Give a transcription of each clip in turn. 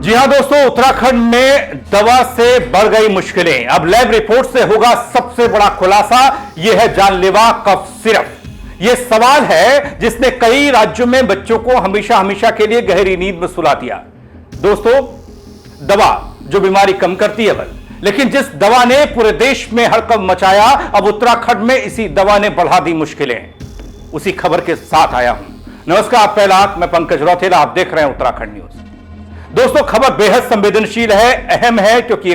जी हां दोस्तों, उत्तराखंड में दवा से बढ़ गई मुश्किलें। अब लैब रिपोर्ट से होगा सबसे बड़ा खुलासा। यह है जानलेवा कफ सिरप। यह सवाल है जिसने कई राज्यों में बच्चों को हमेशा हमेशा के लिए गहरी नींद में सुला दिया। दोस्तों, दवा जो बीमारी कम करती है बल, लेकिन जिस दवा ने पूरे देश में हड़कंप मचाया, अब उत्तराखंड में इसी दवा ने बढ़ा दी मुश्किलें। उसी खबर के साथ आया हूं। नमस्कार, पहला मैं पंकज रौतेला, आप देख रहे हैं उत्तराखंड न्यूज। दोस्तों, खबर बेहद संवेदनशील है, अहम है, क्योंकि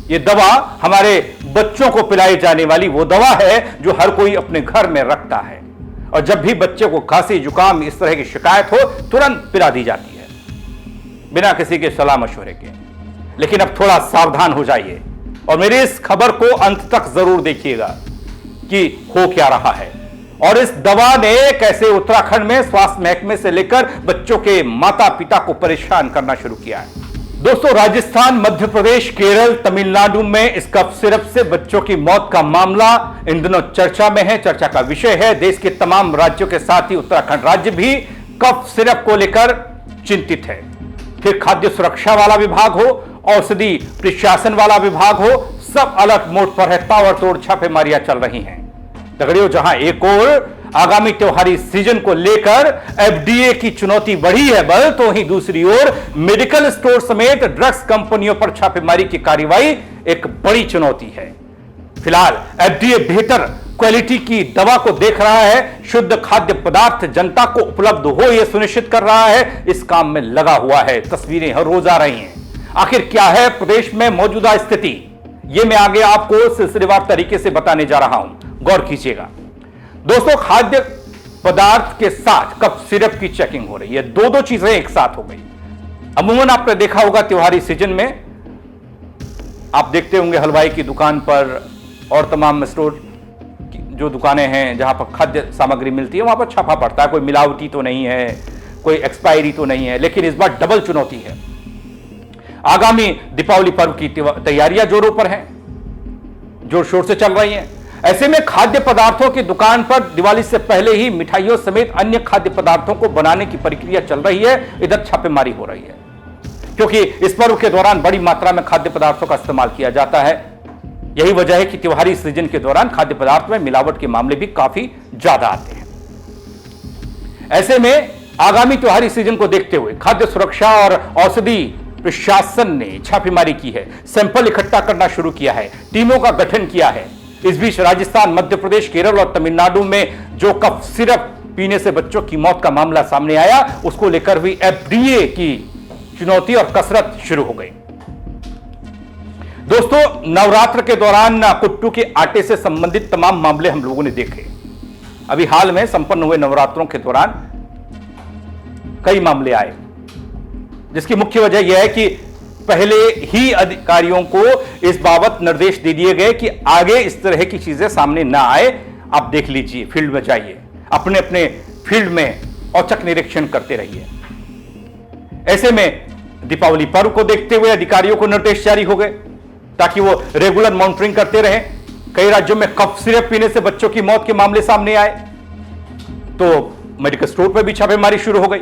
ये दवा हमारे बच्चों को पिलाई जाने वाली वो दवा है जो हर कोई अपने घर में रखता है, और जब भी बच्चे को खांसी जुकाम इस तरह की शिकायत हो तुरंत पिला दी जाती है बिना किसी के सलाह मशवरे के। लेकिन अब थोड़ा सावधान हो जाइए और मेरी इस खबर को अंत तक जरूर देखिएगा कि हो क्या रहा है और इस दवा ने कैसे उत्तराखंड में स्वास्थ्य महकमे से लेकर बच्चों के माता पिता को परेशान करना शुरू किया है। दोस्तों, राजस्थान, मध्य प्रदेश, केरल, तमिलनाडु में इस कफ सिरप से बच्चों की मौत का मामला इन दिनों चर्चा में है, चर्चा का विषय है। देश के तमाम राज्यों के साथ ही उत्तराखंड राज्य भी कफ सिरप को लेकर चिंतित है। फिर खाद्य सुरक्षा वाला विभाग हो, औषधि प्रशासन वाला विभाग हो, सब अलर्ट मोड पर है। ताबड़तोड़ छापेमारियां चल रही हैं। दगड़ियों, जहां एक और आगामी त्योहारी सीजन को लेकर एफडीए की चुनौती बढ़ी है बल, तो ही दूसरी ओर मेडिकल स्टोर समेत ड्रग्स कंपनियों पर छापेमारी की कार्रवाई एक बड़ी चुनौती है। फिलहाल एफडीए बेहतर क्वालिटी की दवा को देख रहा है, शुद्ध खाद्य पदार्थ जनता को उपलब्ध हो यह सुनिश्चित कर रहा है, इस काम में लगा हुआ है। तस्वीरें हर रोज आ रही हैं। आखिर क्या है प्रदेश में मौजूदा स्थिति, यह मैं आगे आपको सिलसिलेवार तरीके से बताने जा रहा हूं, गौर कीजिएगा। दोस्तों, खाद्य पदार्थ के साथ कफ सिरप की चेकिंग हो रही है। दो चीजें एक साथ हो गई। अमूमन आपने देखा होगा त्योहारी सीजन में आप देखते होंगे हलवाई की दुकान पर और तमाम स्टोर जो दुकानें हैं जहां पर खाद्य सामग्री मिलती है, वहां पर छापा पड़ता है। कोई मिलावटी तो नहीं है, कोई एक्सपायरी तो नहीं है। लेकिन इस बार डबल चुनौती है। आगामी दीपावली पर्व की तैयारियां जोरों पर हैं, जोर शोर से चल रही हैं। ऐसे में खाद्य पदार्थों की दुकान पर दिवाली से पहले ही मिठाइयों समेत अन्य खाद्य पदार्थों को बनाने की प्रक्रिया चल रही है। इधर छापेमारी हो रही है क्योंकि इस पर्व के दौरान बड़ी मात्रा में खाद्य पदार्थों का इस्तेमाल किया जाता है। यही वजह है कि त्योहारी सीजन के दौरान खाद्य पदार्थ में मिलावट के मामले भी काफी ज्यादा आते हैं। ऐसे में आगामी त्योहारी सीजन को देखते हुए खाद्य सुरक्षा और औषधि प्रशासन ने छापेमारी की है, सैंपल इकट्ठा करना शुरू किया है, टीमों का गठन किया है। इस बीच राजस्थान, मध्य प्रदेश, केरल और तमिलनाडु में जो कफ सिरप पीने से बच्चों की मौत का मामला सामने आया, उसको लेकर भी एफडीए की चुनौती और कसरत शुरू हो गई। दोस्तों, नवरात्र के दौरान कुट्टू के आटे से संबंधित तमाम मामले हम लोगों ने देखे। अभी हाल में संपन्न हुए नवरात्रों के दौरान कई मामले आए, जिसकी मुख्य वजह यह है कि पहले ही अधिकारियों को इस बाबत निर्देश दे दिए गए कि आगे इस तरह की चीजें सामने ना आए। आप देख लीजिए, फील्ड में जाइए, अपने अपने फील्ड में औचक निरीक्षण करते रहिए। ऐसे में दीपावली पर्व को देखते हुए अधिकारियों को निर्देश जारी हो गए ताकि वो रेगुलर मॉनिटरिंग करते रहें। कई राज्यों में कफ सिरप पीने से बच्चों की मौत के मामले सामने आए तो मेडिकल स्टोर पर भी छापेमारी शुरू हो गई।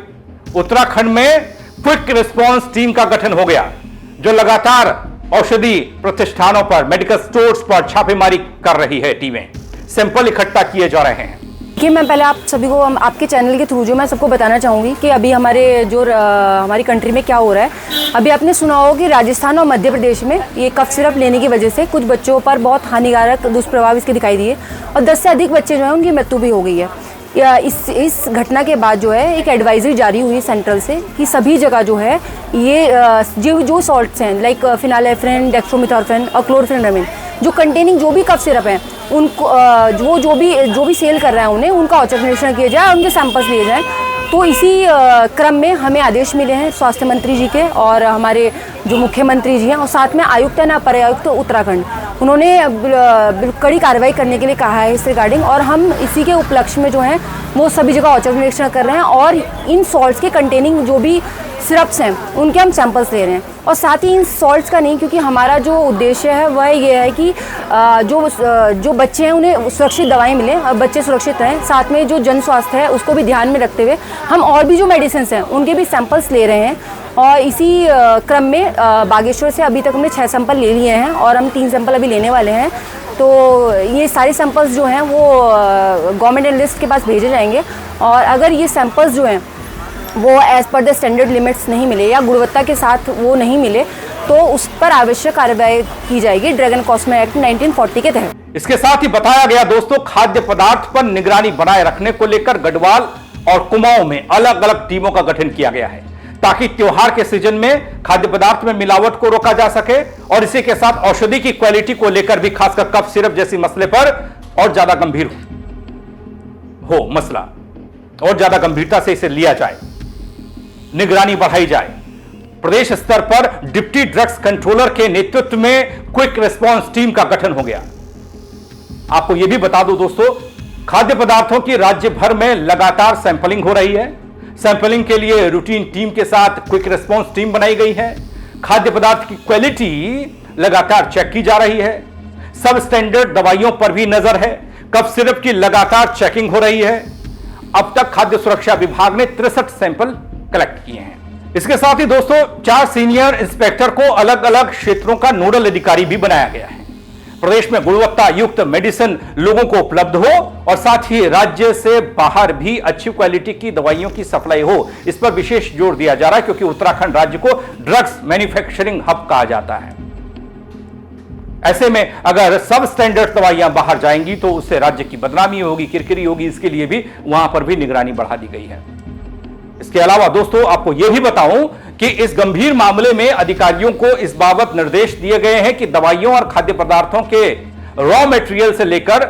उत्तराखंड में क्विक रिस्पांस टीम का गठन हो गया जो लगातार औषधि प्रतिष्ठानों पर, मेडिकल स्टोर्स पर छापेमारी कर रही है। टीमें सैंपल इकट्ठा किए जा रहे हैं। देखिए, मैं पहले आप सभी को आपके चैनल के थ्रू जो मैं सबको बताना चाहूँगी कि अभी हमारी कंट्री में क्या हो रहा है। अभी आपने सुना हो कि राजस्थान और मध्य प्रदेश में ये कफ सिरप लेने की वजह से कुछ बच्चों पर बहुत हानिकारक दुष्प्रभाव इसके दिखाई दिए और 10 से अधिक बच्चे जो हैं उनकी मृत्यु भी हो गई है। इस घटना के बाद जो है एक एडवाइजरी जारी हुई सेंट्रल से कि सभी जगह जो है ये जो सॉल्ट्स हैं लाइक फिनालेफ्रिन, डेक्स्ट्रोमेथोर्फिन और क्लोरफेनिरामिन जो कंटेनिंग जो भी कफ सिरप हैं उनको जो भी सेल कर रहे हैं उन्हें उनका औचक निरीक्षण किया जाए, उनके सैंपल्स लिए जाएँ। तो इसी क्रम में हमें आदेश मिले हैं स्वास्थ्य मंत्री जी के और हमारे जो मुख्यमंत्री जी हैं और साथ में आयुक्त हैं अपर आयुक्त उत्तराखंड, उन्होंने कड़ी कार्रवाई करने के लिए कहा है इस रिगार्डिंग। और हम इसी के उपलक्ष्य में जो है वो सभी जगह औचक निरीक्षण कर रहे हैं और इन सॉल्ट्स के कंटेनिंग जो भी सिरप्स हैं उनके हम सैंपल्स ले रहे हैं। और साथ ही इन सॉल्ट्स का नहीं, क्योंकि हमारा जो उद्देश्य है वह ये है कि जो बच्चे हैं उन्हें सुरक्षित दवाएं मिलें और बच्चे सुरक्षित रहें। साथ में जो जन स्वास्थ्य है उसको भी ध्यान में रखते हुए हम और भी जो मेडिसिन हैं उनके भी सैंपल्स ले रहे हैं। और इसी क्रम में बागेश्वर से अभी तक हमने 6 सैंपल ले लिए हैं और हम 3 सैंपल अभी लेने वाले हैं। तो ये सारे सैंपल्स जो हैं वो गवर्नमेंट एनालिस्ट के पास भेजे जाएंगे और अगर ये सैंपल्स जो हैं वो as per the standard limits नहीं मिले या गुणवत्ता के साथ वो नहीं मिले तो उस पर आवश्यक कार्रवाई की जाएगी ड्रग एंड कॉस्मेटिक एक्ट 1940 के तहत। इसके साथ ही बताया गया दोस्तों, खाद्य पदार्थ पर निगरानी बनाए रखने को लेकर गढ़वाल और कुमाऊं में अलग अलग टीमों का गठन किया गया है ताकि त्योहार के सीजन में खाद्य पदार्थ में मिलावट को रोका जा सके और इसी के साथ औषधि की क्वालिटी को लेकर भी, खासकर कफ सिरप जैसी मसले पर और ज्यादा गंभीर हो मसला और ज्यादा गंभीरता से इसे लिया जाए, निगरानी बढ़ाई जाए। प्रदेश स्तर पर डिप्टी ड्रग्स कंट्रोलर के नेतृत्व में क्विक रिस्पांस टीम का गठन हो गया। आपको यह भी बता दूं दोस्तों, खाद्य पदार्थों की राज्य भर में लगातार सैंपलिंग हो रही है। सैंपलिंग के लिए रूटीन टीम के साथ क्विक रिस्पांस टीम बनाई गई है। खाद्य पदार्थ की क्वालिटी लगातार चेक की जा रही है। सब स्टैंडर्ड दवाइयों पर भी नजर है। कफ सिरप की लगातार चेकिंग हो रही है। अब तक खाद्य सुरक्षा विभाग ने 63 सैंपल कलेक्ट किए हैं। इसके साथ ही दोस्तों 4 सीनियर इंस्पेक्टर को अलग अलग क्षेत्रों का नोडल अधिकारी भी बनाया गया है। प्रदेश में गुणवत्ता युक्त मेडिसिन लोगों को उपलब्ध हो और साथ ही राज्य से बाहर भी अच्छी क्वालिटी की दवाइयों की सप्लाई हो, इस पर विशेष जोर दिया जा रहा है क्योंकि उत्तराखंड राज्य को ड्रग्स मैन्युफैक्चरिंग हब कहा जाता है। ऐसे में अगर सब स्टैंडर्ड दवाइयां बाहर जाएंगी तो उससे राज्य की बदनामी होगी, किरकिरी होगी। इसके लिए भी वहां पर भी निगरानी बढ़ा दी गई है। इसके अलावा दोस्तों आपको यह भी बताऊं कि इस गंभीर मामले में अधिकारियों को इस बाबत निर्देश दिए गए हैं कि दवाइयों और खाद्य पदार्थों के रॉ मटेरियल से लेकर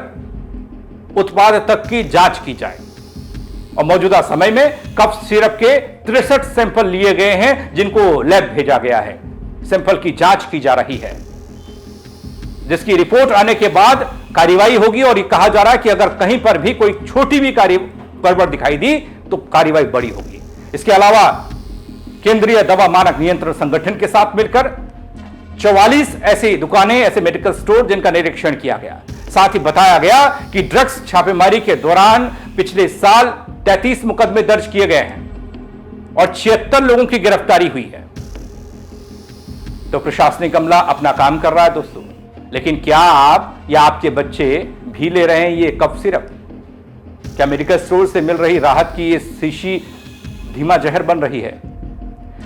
उत्पाद तक की जांच की जाए। और मौजूदा समय में कफ सिरप के 63 सैंपल लिए गए हैं जिनको लैब भेजा गया है। सैंपल की जांच की जा रही है जिसकी रिपोर्ट आने के बाद कार्रवाई होगी और यह कहा जा रहा है कि अगर कहीं पर भी कोई छोटी भी गड़बड़ दिखाई दी तो कार्रवाई बड़ी होगी। इसके अलावा केंद्रीय दवा मानक नियंत्रण संगठन के साथ मिलकर 44 ऐसी दुकानें, ऐसे मेडिकल स्टोर जिनका निरीक्षण किया गया। साथ ही बताया गया कि ड्रग्स छापेमारी के दौरान पिछले साल 33 मुकदमे दर्ज किए गए हैं और 76 लोगों की गिरफ्तारी हुई है। तो प्रशासनिक अमला अपना काम कर रहा है दोस्तों, लेकिन क्या आप या आपके बच्चे भी ले रहे हैं ये कफ सिरप? क्या मेडिकल स्टोर से मिल रही राहत की ये शीशी धीमा जहर बन रही है?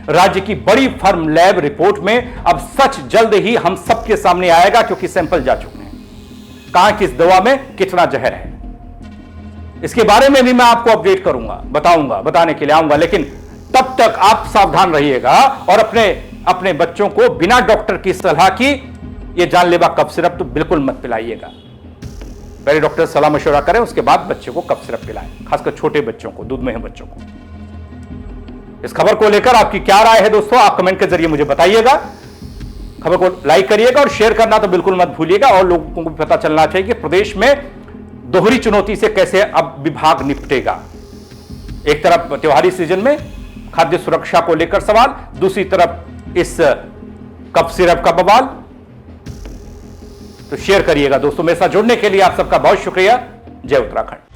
राज्य की बड़ी फर्म लैब रिपोर्ट में अब सच जल्द ही हम सबके सामने आएगा क्योंकि सैंपल जा चुके हैं। कहां किस दवा में कितना जहर है इसके बारे में भी मैं आपको अपडेट करूंगा, बताने के लिए आऊंगा। लेकिन तब तक आप सावधान रहिएगा और अपने बच्चों को बिना डॉक्टर की सलाह की ये जानलेवा कफ सिरप तो बिल्कुल मत पिलाइएगा। पहले डॉक्टर सलाह मशवरा करें, उसके बाद बच्चे को कफ सिरप पिलाएं, खासकर छोटे बच्चों को, दूध में है बच्चों को। इस खबर को लेकर आपकी क्या राय है दोस्तों, आप कमेंट के जरिए मुझे बताइएगा। खबर को लाइक करिएगा और शेयर करना तो बिल्कुल मत भूलिएगा और लोगों को भी पता चलना चाहिए कि प्रदेश में दोहरी चुनौती से कैसे अब विभाग निपटेगा। एक तरफ त्योहारी सीजन में खाद्य सुरक्षा को लेकर सवाल, दूसरी तरफ इस कफ सिरप का बवाल। तो शेयर करिएगा दोस्तों। मेरे साथ जुड़ने के लिए आप सबका बहुत शुक्रिया। जय उत्तराखंड।